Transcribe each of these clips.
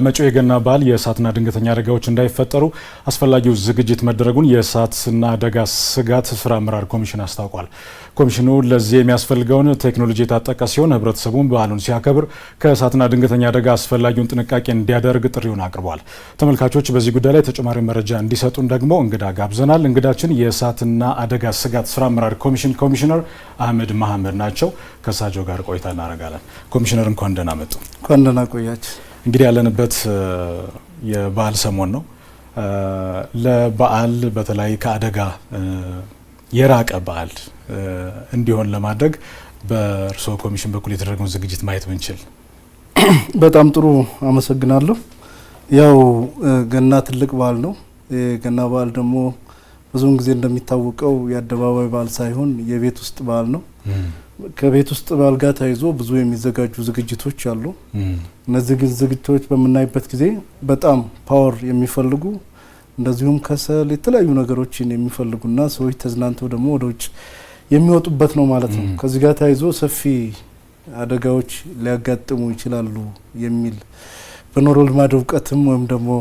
መጪው የገና በዓል የእሳትና ድንገተኛ አደጋዎች እንዳይፈጠሩ አስፈላጊው ዝግጅት መደረጉን የእሳትና አደጋ ስጋት ስራ አመራር ኮሚሽን አስታውቋል። ኮሚሽኑ ለዚህ የሚያስፈልገውን ቴክኖሎጂ የታጠቀ ሲሆን ህብረተሰቡን በዓሉን ሲያከብር ከእሳትና ድንገተኛ አደጋ አስፈላጊውን ጥንቃቄ እንዲያደርግ ጥሪውን አቅርቧል። ተመልካቾች በዚህ ጉዳይ ላይ ተጨማሪ መረጃ እንዲሰጡን ደግሞ እንግዳ ጋብዘናል። እንግዳችን የእሳትና አደጋ ስጋት ስራ አመራር ኮሚሽን ኮሚሽነር አህመድ መሐመድ ናቸው። ከእሳቸው ጋር ቆይታ እናደርጋለን። ኮሚሽነር እንኳን ደህና መጡ። እንኳን ደህና ቆያችሁ። እንግዲህ ያለንበት የበዓል ሰሞን ነው። ለበዓል በተለይ ከአደጋ የራቀ በዓል እንዲሆን ለማድረግ በእርስዎ ኮሚሽን በኩል የተደረገውን ዝግጅት ማየት ብንችል። በጣም ጥሩ አመሰግናለሁ። ያው ገና ትልቅ በዓል ነው። የገና በዓል ደግሞ ብዙውን ጊዜ እንደሚታወቀው የአደባባይ በዓል ሳይሆን የቤት ውስጥ በዓል ነው። ከቤት ውስጥ በዓል ጋር ተያይዞ ብዙ የሚዘጋጁ ዝግጅቶች አሉ። እነዚህ ዝግጅቶች በምናይበት ጊዜ በጣም ፓወር የሚፈልጉ እንደዚሁም ከሰል የተለያዩ ነገሮችን የሚፈልጉና ሰዎች ተዝናንተው ደግሞ ወደ ውጭ የሚወጡበት ነው ማለት ነው። ከዚህ ጋር ተያይዞ ሰፊ አደጋዎች ሊያጋጥሙ ይችላሉ የሚል በኖሮ ልማድ እውቀትም ወይም ደግሞ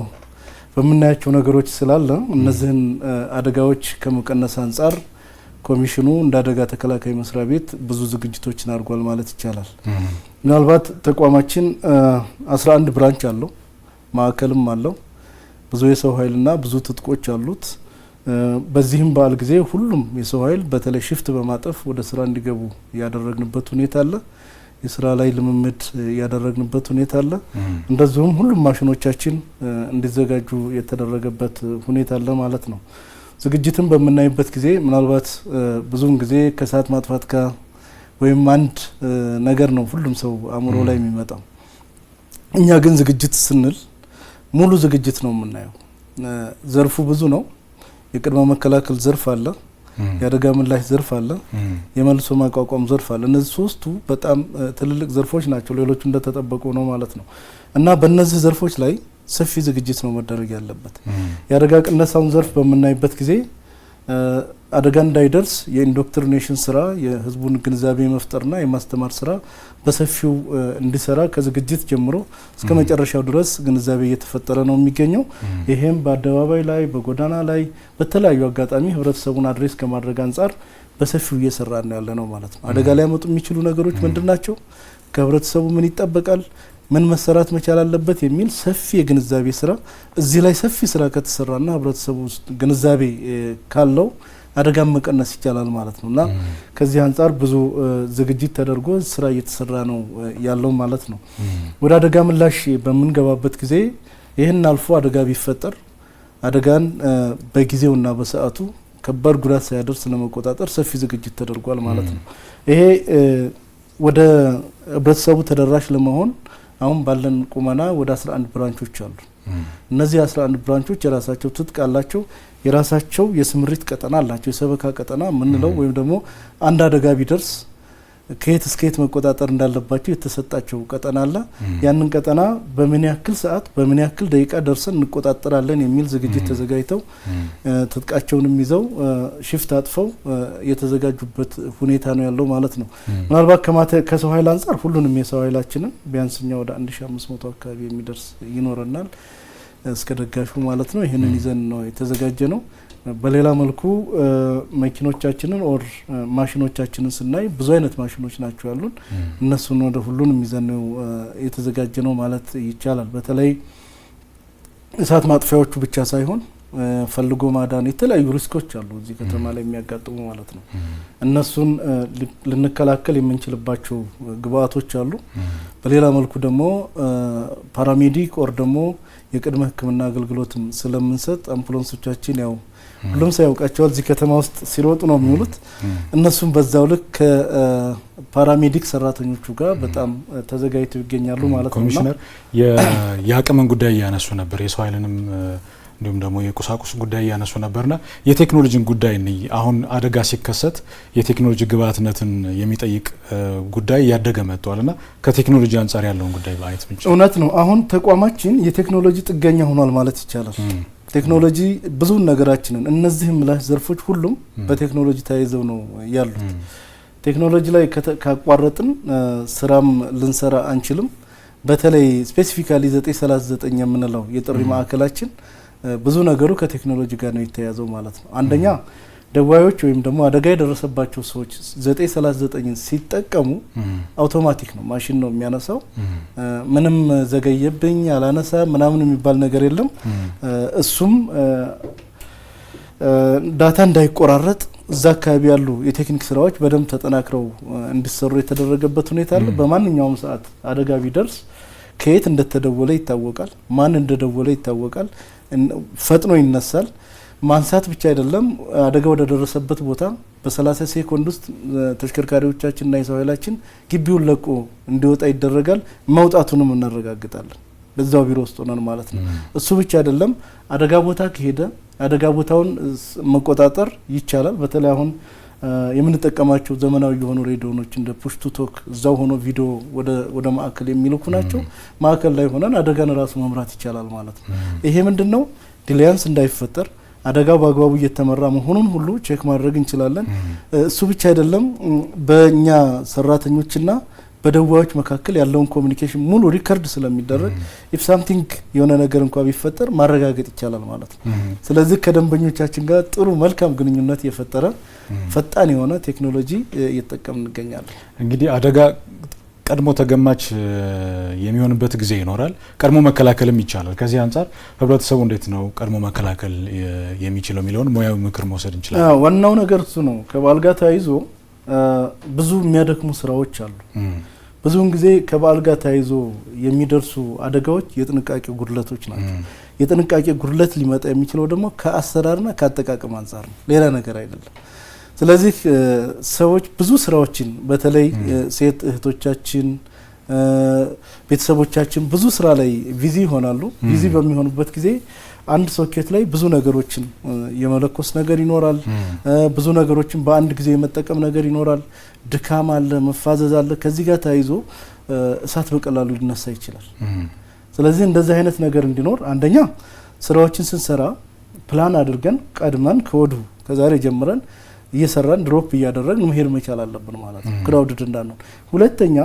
በምናያቸው ነገሮች ስላለ እነዚህን አደጋዎች ከመቀነስ አንጻር ኮሚሽኑ እንደ አደጋ ተከላካይ መስሪያ ቤት ብዙ ዝግጅቶችን አድርጓል ማለት ይቻላል። ምናልባት ተቋማችን 11 ብራንች አለው፣ ማዕከልም አለው፣ ብዙ የሰው ኃይልና ብዙ ትጥቆች አሉት። በዚህም በዓል ጊዜ ሁሉም የሰው ኃይል በተለይ ሽፍት በማጠፍ ወደ ስራ እንዲገቡ ያደረግንበት ሁኔታ አለ። የስራ ላይ ልምምድ ያደረግንበት ሁኔታ አለ። እንደዚሁም ሁሉም ማሽኖቻችን እንዲዘጋጁ የተደረገበት ሁኔታ አለ ማለት ነው። ዝግጅትን በምናይበት ጊዜ ምናልባት ብዙውን ጊዜ ከእሳት ማጥፋት ጋር ወይም አንድ ነገር ነው ሁሉም ሰው አእምሮ ላይ የሚመጣው። እኛ ግን ዝግጅት ስንል ሙሉ ዝግጅት ነው የምናየው። ዘርፉ ብዙ ነው። የቅድመ መከላከል ዘርፍ አለ፣ የአደጋ ምላሽ ዘርፍ አለ፣ የመልሶ ማቋቋም ዘርፍ አለ። እነዚህ ሶስቱ በጣም ትልልቅ ዘርፎች ናቸው። ሌሎቹ እንደተጠበቁ ነው ማለት ነው እና በእነዚህ ዘርፎች ላይ ሰፊ ዝግጅት ነው መደረግ ያለበት። የአደጋ ቅነሳውን ዘርፍ በምናይበት ጊዜ አደጋ እንዳይደርስ የኢንዶክትሪኔሽን ስራ፣ የህዝቡን ግንዛቤ መፍጠርና የማስተማር ስራ በሰፊው እንዲሰራ ከዝግጅት ጀምሮ እስከ መጨረሻው ድረስ ግንዛቤ እየተፈጠረ ነው የሚገኘው። ይሄም በአደባባይ ላይ፣ በጎዳና ላይ በተለያዩ አጋጣሚ ህብረተሰቡን አድሬስ ከማድረግ አንጻር በሰፊው እየሰራ ነው ያለ ነው ማለት ነው። አደጋ ሊያመጡ የሚችሉ ነገሮች ምንድናቸው? ከህብረተሰቡ ምን ይጠበቃል? ምን መሰራት መቻል አለበት የሚል ሰፊ የግንዛቤ ስራ እዚህ ላይ ሰፊ ስራ ከተሰራና ህብረተሰቡ ግንዛቤ ካለው አደጋን መቀነስ ይቻላል ማለት ነውና ከዚህ አንጻር ብዙ ዝግጅት ተደርጎ ስራ እየተሰራ ነው ያለው ማለት ነው። ወደ አደጋ ምላሽ በምንገባበት ጊዜ ይህን አልፎ አደጋ ቢፈጠር አደጋን በጊዜውና በሰዓቱ ከባድ ጉዳት ሳያደርስ ለመቆጣጠር ሰፊ ዝግጅት ተደርጓል ማለት ነው። ይሄ ወደ ህብረተሰቡ ተደራሽ ለመሆን አሁን ባለን ቁመና ወደ 11 ብራንቾች አሉ። እነዚህ 11 ብራንቾች የራሳቸው ትጥቅ አላቸው፣ የራሳቸው የስምሪት ቀጠና አላቸው። የሰበካ ቀጠና ምንለው ወይም ደግሞ አንድ አደጋ ቢደርስ ከየት እስከ የት መቆጣጠር እንዳለባቸው የተሰጣቸው ቀጠና አለ። ያንን ቀጠና በምን ያክል ሰዓት በምን ያክል ደቂቃ ደርሰን እንቆጣጠራለን የሚል ዝግጅት ተዘጋጅተው ትጥቃቸውንም ይዘው ሽፍት አጥፈው የተዘጋጁበት ሁኔታ ነው ያለው ማለት ነው። ምናልባት ከሰው ኃይል አንጻር ሁሉንም የሰው ኃይላችንን ቢያንስኛ ወደ 1500 አካባቢ የሚደርስ ይኖረናል እስከ ደጋሹ ማለት ነው። ይሄንን ይዘን ነው የተዘጋጀ ነው። በሌላ መልኩ መኪኖቻችንን ኦር ማሽኖቻችንን ስናይ ብዙ አይነት ማሽኖች ናቸው ያሉን። እነሱን ወደ ሁሉንም ይዘን ነው የተዘጋጀ ነው ማለት ይቻላል። በተለይ እሳት ማጥፊያዎቹ ብቻ ሳይሆን ፈልጎ ማዳን የተለያዩ ሪስኮች አሉ እዚህ ከተማ ላይ የሚያጋጥሙ ማለት ነው። እነሱን ልንከላከል የምንችልባቸው ግብአቶች አሉ። በሌላ መልኩ ደግሞ ፓራሜዲክ ኦር ደግሞ የቅድመ ሕክምና አገልግሎትም ስለምንሰጥ አምቡላንሶቻችን ያው ሁሉም ሰው ያውቃቸዋል። እዚህ ከተማ ውስጥ ሲሮጡ ነው የሚውሉት። እነሱም በዛው ልክ ከፓራሜዲክ ሰራተኞቹ ጋር በጣም ተዘጋጅተው ይገኛሉ ማለት ነው። ኮሚሽነር የአቅምን ጉዳይ ያነሱ ነበር፣ የሰው ኃይልንም እንዲሁም ደግሞ የቁሳቁስ ጉዳይ ያነሱ ነበርና የቴክኖሎጂን ጉዳይ ነው። አሁን አደጋ ሲከሰት የቴክኖሎጂ ግብአትነትን የሚጠይቅ ጉዳይ ያደገ መጥቷልና ከቴክኖሎጂ አንጻር ያለውን ጉዳይ ባይት ብቻ እውነት ነው። አሁን ተቋማችን የቴክኖሎጂ ጥገኛ ሆኗል ማለት ይቻላል። ቴክኖሎጂ ብዙ ነገራችንን እነዚህ ምላሽ ዘርፎች ሁሉም በቴክኖሎጂ ተያይዘው ነው ያሉት። ቴክኖሎጂ ላይ ካቋረጥን ስራም ልንሰራ አንችልም። በተለይ ስፔሲፊካሊ 939 የምንለው የጥሪ ማዕከላችን ብዙ ነገሩ ከቴክኖሎጂ ጋር ነው የተያያዘው ማለት ነው። አንደኛ ደዋዮች ወይም ደግሞ አደጋ የደረሰባቸው ሰዎች 939ን ሲጠቀሙ አውቶማቲክ ነው፣ ማሽን ነው የሚያነሳው። ምንም ዘገየብኝ አላነሳ ምናምን የሚባል ነገር የለም። እሱም ዳታ እንዳይቆራረጥ እዛ አካባቢ ያሉ የቴክኒክ ስራዎች በደንብ ተጠናክረው እንዲሰሩ የተደረገበት ሁኔታ አለ። በማንኛውም ሰዓት አደጋ ቢደርስ ከየት እንደተደወለ ይታወቃል፣ ማን እንደደወለ ይታወቃል፣ ፈጥኖ ይነሳል። ማንሳት ብቻ አይደለም፣ አደጋ ወደ ደረሰበት ቦታ በ30 ሴኮንድ ውስጥ ተሽከርካሪዎቻችንና የሰው ኃይላችን ግቢውን ለቆ እንዲወጣ ይደረጋል። መውጣቱንም እናረጋግጣለን በዛው ቢሮ ውስጥ ሆነን ማለት ነው። እሱ ብቻ አይደለም፣ አደጋ ቦታ ከሄደ አደጋ ቦታውን መቆጣጠር ይቻላል። በተለይ አሁን የምንጠቀማቸው ዘመናዊ የሆኑ ሬዲዮኖች እንደ ፑሽ ቱ ቶክ እዛው ሆኖ ቪዲዮ ወደ ማዕከል የሚልኩ ናቸው። ማዕከል ላይ ሆነን አደጋን ራሱ መምራት ይቻላል ማለት ነው። ይሄ ምንድነው ዲሊያንስ እንዳይፈጠር አደጋው በአግባቡ እየተመራ መሆኑን ሁሉ ቼክ ማድረግ እንችላለን። እሱ ብቻ አይደለም፣ በእኛ ሰራተኞችና በደዋዮች መካከል ያለውን ኮሚኒኬሽን ሙሉ ሪከርድ ስለሚደረግ ኢፍ ሳምቲንግ የሆነ ነገር እንኳን ቢፈጠር ማረጋገጥ ይቻላል ማለት ነው። ስለዚህ ከደንበኞቻችን ጋር ጥሩ መልካም ግንኙነት የፈጠረ ፈጣን የሆነ ቴክኖሎጂ እየተጠቀምን እንገኛለን። እንግዲህ አደጋ ቀድሞ ተገማች የሚሆንበት ጊዜ ይኖራል፣ ቀድሞ መከላከልም ይቻላል። ከዚህ አንጻር ህብረተሰቡ እንዴት ነው ቀድሞ መከላከል የሚችለው የሚለውን ሙያዊ ምክር መውሰድ እንችላለን። ዋናው ነገር እሱ ነው። ከበዓል ጋር ተያይዞ ብዙ የሚያደክሙ ስራዎች አሉ። ብዙውን ጊዜ ከበዓል ጋር ተያይዞ የሚደርሱ አደጋዎች የጥንቃቄ ጉድለቶች ናቸው። የጥንቃቄ ጉድለት ሊመጣ የሚችለው ደግሞ ከአሰራርና ከአጠቃቀም አንጻር ነው፣ ሌላ ነገር አይደለም። ስለዚህ ሰዎች ብዙ ስራዎችን በተለይ ሴት እህቶቻችን ቤተሰቦቻችን ብዙ ስራ ላይ ቢዚ ይሆናሉ። ቢዚ በሚሆኑበት ጊዜ አንድ ሶኬት ላይ ብዙ ነገሮችን የመለኮስ ነገር ይኖራል። ብዙ ነገሮችን በአንድ ጊዜ የመጠቀም ነገር ይኖራል። ድካም አለ፣ መፋዘዝ አለ። ከዚህ ጋር ተያይዞ እሳት በቀላሉ ሊነሳ ይችላል። ስለዚህ እንደዚህ አይነት ነገር እንዲኖር አንደኛ ስራዎችን ስንሰራ ፕላን አድርገን ቀድመን ከወዲሁ ከዛሬ ጀምረን እየሰራን ድሮፕ እያደረግን መሄድ መቻል አለብን ማለት ነው፣ ክራውድድ እንዳንሆን። ሁለተኛ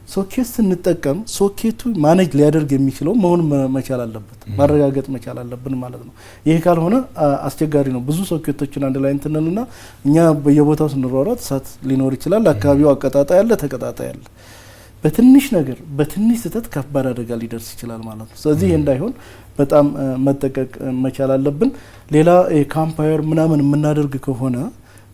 ሶኬት ስንጠቀም ሶኬቱ ማኔጅ ሊያደርግ የሚችለው መሆን መቻል አለበት፣ ማረጋገጥ መቻል አለብን ማለት ነው። ይሄ ካልሆነ አስቸጋሪ ነው። ብዙ ሶኬቶችን አንድ ላይ እንትነልና እኛ በየቦታው ስንሯሯጥ እሳት ሊኖር ይችላል። አካባቢው አቀጣጣይ ያለ ተቀጣጣይ ያለ በትንሽ ነገር በትንሽ ስህተት ከባድ አደጋ ሊደርስ ይችላል ማለት ነው። ስለዚህ ይሄ እንዳይሆን በጣም መጠቀቅ መቻል አለብን። ሌላ ካምፓየር ምናምን የምናደርግ ከሆነ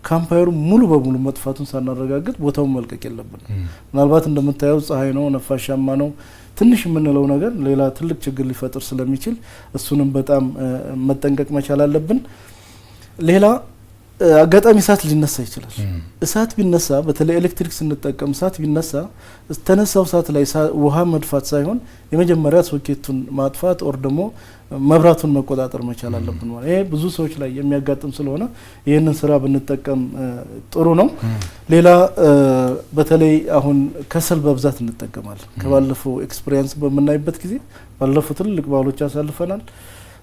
ካምፓየሩ ሙሉ በሙሉ መጥፋቱን ሳናረጋግጥ ቦታውን መልቀቅ የለብንም። ምናልባት እንደምታየው ፀሐይ ነው፣ ነፋሻማ ነው፣ ትንሽ የምንለው ነገር ሌላ ትልቅ ችግር ሊፈጥር ስለሚችል እሱንም በጣም መጠንቀቅ መቻል አለብን። ሌላ አጋጣሚ እሳት ሊነሳ ይችላል። እሳት ቢነሳ በተለይ ኤሌክትሪክ ስንጠቀም እሳት ቢነሳ ተነሳው እሳት ላይ ውሃ መድፋት ሳይሆን የመጀመሪያ ሶኬቱን ማጥፋት ኦር ደግሞ መብራቱን መቆጣጠር መቻል አለብን ማለት ይሄ ብዙ ሰዎች ላይ የሚያጋጥም ስለሆነ ይሄንን ስራ ብንጠቀም ጥሩ ነው። ሌላ በተለይ አሁን ከሰል በብዛት እንጠቀማለን። ከባለፈው ኤክስፒሪየንስ በመናይበት ጊዜ ባለፈው ትልቅ በዓሎች ያሳልፈናል።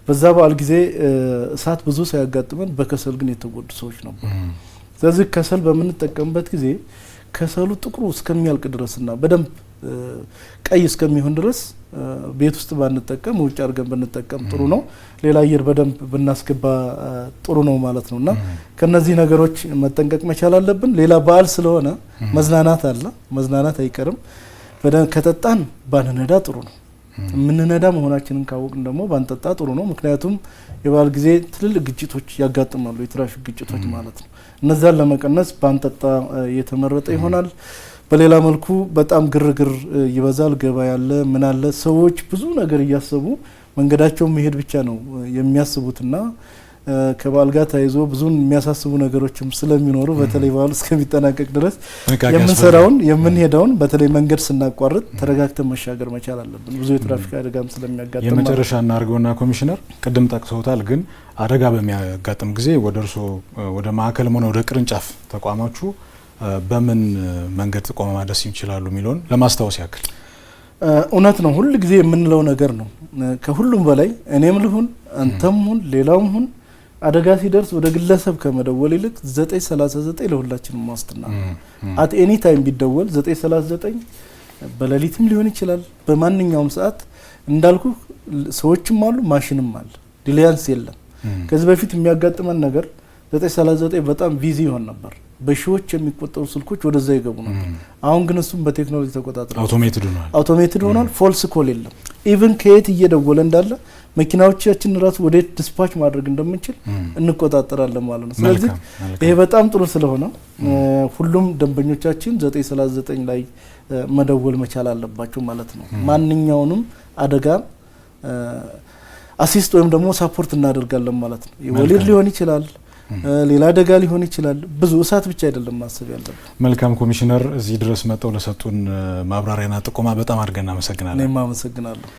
በዛ በዓል ጊዜ እሳት ብዙ ሳያጋጥመን በከሰል ግን የተጎዱ ሰዎች ነበሩ። ስለዚህ ከሰል በምንጠቀምበት ጊዜ ከሰሉ ጥቁሩ እስከሚያልቅ ድረስና በደንብ ቀይ እስከሚሆን ድረስ ቤት ውስጥ ባንጠቀም ውጭ አድርገን ብንጠቀም ጥሩ ነው። ሌላ አየር በደንብ ብናስገባ ጥሩ ነው ማለት ነውና ከነዚህ ነገሮች መጠንቀቅ መቻል አለብን። ሌላ በዓል ስለሆነ መዝናናት አለ፣ መዝናናት አይቀርም። በደንብ ከጠጣን ባንነዳ ጥሩ ነው። ምንነዳ መሆናችንን ካወቅን ደግሞ ባንጠጣ ጥሩ ነው። ምክንያቱም የበዓል ጊዜ ትልልቅ ግጭቶች ያጋጥማሉ፣ የትራፊክ ግጭቶች ማለት ነው። እነዛን ለመቀነስ ባንጠጣ የተመረጠ ይሆናል። በሌላ መልኩ በጣም ግርግር ይበዛል፣ ገበያ ያለ ምን አለ፣ ሰዎች ብዙ ነገር እያሰቡ መንገዳቸውን መሄድ ብቻ ነው የሚያስቡትና ከበዓል ጋር ተያይዞ ብዙ የሚያሳስቡ ነገሮችም ስለሚኖሩ በተለይ በዓሉ እስከሚጠናቀቅ ድረስ የምንሰራውን የምንሄዳውን በተለይ መንገድ ስናቋርጥ ተረጋግተን መሻገር መቻል አለብን። ብዙ የትራፊክ አደጋም ስለሚያጋጥም የመጨረሻ እናርገውና ኮሚሽነር ቅድም ጠቅሰውታል፣ ግን አደጋ በሚያጋጥም ጊዜ ወደ እርሶ ወደ ማዕከልም ሆነ ወደ ቅርንጫፍ ተቋማቹ በምን መንገድ ጥቆማ ማድረስ ይችላሉ የሚለውን ለማስታወስ ያክል። እውነት ነው፣ ሁሉ ጊዜ የምንለው ነገር ነው። ከሁሉም በላይ እኔም ልሁን አንተም ሁን ሌላውም ሁን አደጋ ሲደርስ ወደ ግለሰብ ከመደወል ይልቅ 939 ለሁላችንም ዋስትና አት ኤኒ ታይም ቢደወል 939 በሌሊትም ሊሆን ይችላል በማንኛውም ሰዓት እንዳልኩ ሰዎችም አሉ ማሽንም አለ ዲሊያንስ የለም ከዚህ በፊት የሚያጋጥመን ነገር 939 በጣም ቢዚ ይሆን ነበር በሺዎች የሚቆጠሩ ስልኮች ወደዛ ይገቡ ነበር አሁን ግን እሱም በቴክኖሎጂ ተቆጣጥረው አውቶሜትድ ሆኗል ፎልስ ኮል የለም ኢቭን ከየት እየደወለ እንዳለ መኪናዎቻችን ራሱ ወደ ዲስፓች ማድረግ እንደምንችል እንቆጣጠራለን ማለት ነው ስለዚህ ይሄ በጣም ጥሩ ስለሆነ ሁሉም ደንበኞቻችን 939 ላይ መደወል መቻል አለባቸው ማለት ነው ማንኛውንም አደጋ አሲስት ወይም ደግሞ ሰፖርት እናደርጋለን ማለት ነው የወሊድ ሊሆን ይችላል ሌላ አደጋ ሊሆን ይችላል ብዙ እሳት ብቻ አይደለም ማሰብ ያለበት መልካም ኮሚሽነር እዚህ ድረስ መጣው ለሰጡን ማብራሪያና ጥቆማ በጣም አድርገን እናመሰግናለን እኔም አመሰግናለሁ